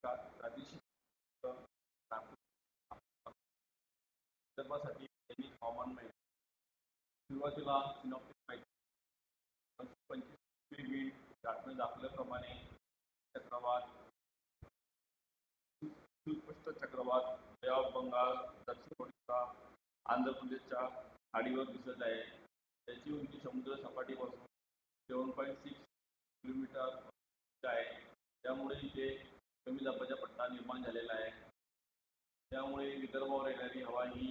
प्रादेशिक विदर्भासाठी त्यांनी हवामान माहिती सुरुवातीला सिनॉप्टिक माहिती 25 दाखवल्याप्रमाणे चक्रवात सुस्पष्ट चक्रवात बे ऑफ बंगाल दक्षिण ओडिशा आंध्र प्रदेशच्या खाडीवर दिसत आहे. त्याची उंची समुद्र सपाटीपासून 7.6 किलोमीटर आहे. त्यामुळे इथे कमी दाबाचा पट्टा निर्माण झालेला आहे. त्यामुळे विदर्भावर येणारी हवा ही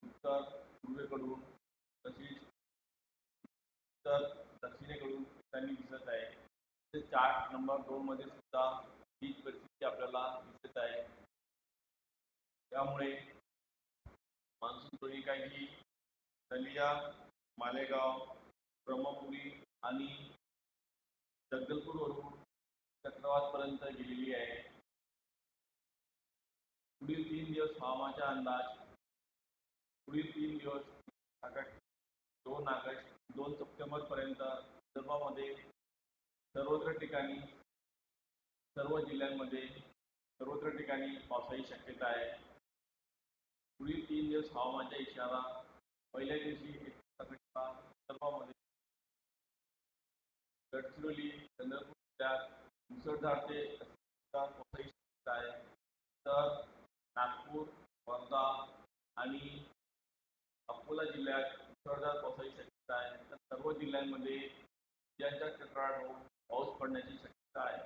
उत्तर पूर्वेकडून तसेच उत्तर दक्षिणेकडून येताना दिसत आहे. चार्ट नंबर 2 मध्ये सुद्धा हीच परिस्थिती आपल्याला दिसत आहे. त्यामुळे मान्सून दोन्ही काही नलिया, मालेगाव, ब्रह्मपुरी आणि जगदलपूरवरून चक्रवातपर्यंत गेलेली आहे. पुढील 3 दिवस हवामानाचा अंदाज. पुढील 3 दिवस 2 सप्टेंबर पर्यंत विदर्भामध्ये सर्वत्र ठिकाणी सर्व जिल्ह्यांमध्ये सर्वत्र ठिकाणी पावसाची शक्यता आहे. पुढील 3 दिवस हवामानाचा इशारा. पहिल्या दिवशी विदर्भामध्ये गडचिरोली चंद्रपूर जिल्ह्यात मुसळधार ते पावसाची शक्यता आहे. तर नागपूर, वर्धा आणि अकोला जिल्ह्यात मुसळधार पावसाची शक्यता आहे. तर सर्व जिल्ह्यांमध्ये विजांच्या कडकडाटासह पाऊस पडण्याची शक्यता आहे.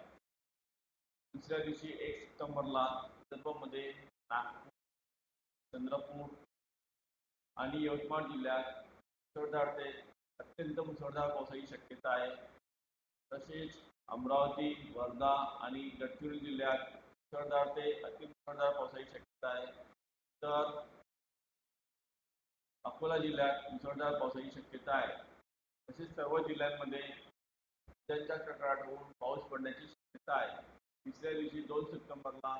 दुसऱ्या दिवशी 1 सप्टेंबरला विदर्भामध्ये नागपूर, चंद्रपूर आणि यवतमाळ जिल्ह्यात मुसळधार ते अत्यंत मुसळधार पावसाची शक्यता आहे. तसेच अमरावती, वर्धा आणि गडचिरोली जिल्ह्यात मुसळधार ते अतिमुसळधार पावसाची शक्यता आहे. तर अकोला जिल्ह्यात मुसळधार पावसाची शक्यता आहे. तसेच सर्व जिल्ह्यांमध्ये विजांच्या कडकडाट होऊन पाऊस पडण्याची शक्यता आहे. तिसऱ्या दिवशी 2 सप्टेंबरला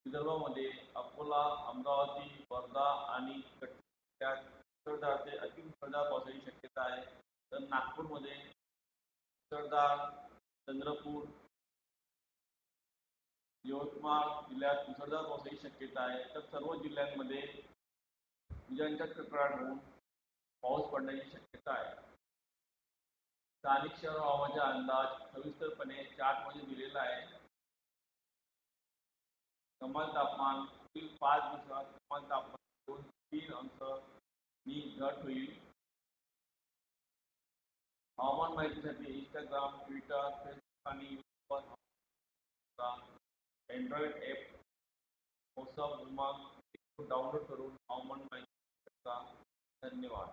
विदर्भामध्ये अकोला, अमरावती, वर्धा आणि जिल्ह्यात मुसळधार ते अतिमुसळधार पावसाची शक्यता आहे. तर नागपूरमध्ये मुसळधार, चंद्रपूर, यवतमाळ जिल्ह्यात मुसळधार पावसाची शक्यता आहे. तर सर्व जिल्ह्यांमध्ये विजांच्या कडकडाट होऊन पाऊस पडण्याची शक्यता आहे. स्थानिक शहर हवामानाचा अंदाज सविस्तरपणे चार्टमध्ये दिलेला आहे. कमाल तापमान पुढील 5 दिवसात कमाल तापमान 2 ते 3 अंशांनी घट होईल. हवामान माहितीसाठी इंस्टाग्राम, ट्विटर, फेसबुक आणि यूट्यूबवर अँड्रॉइड ॲप मौसम विभाग डाउनलोड करून हवामान माहिती शकता. धन्यवाद.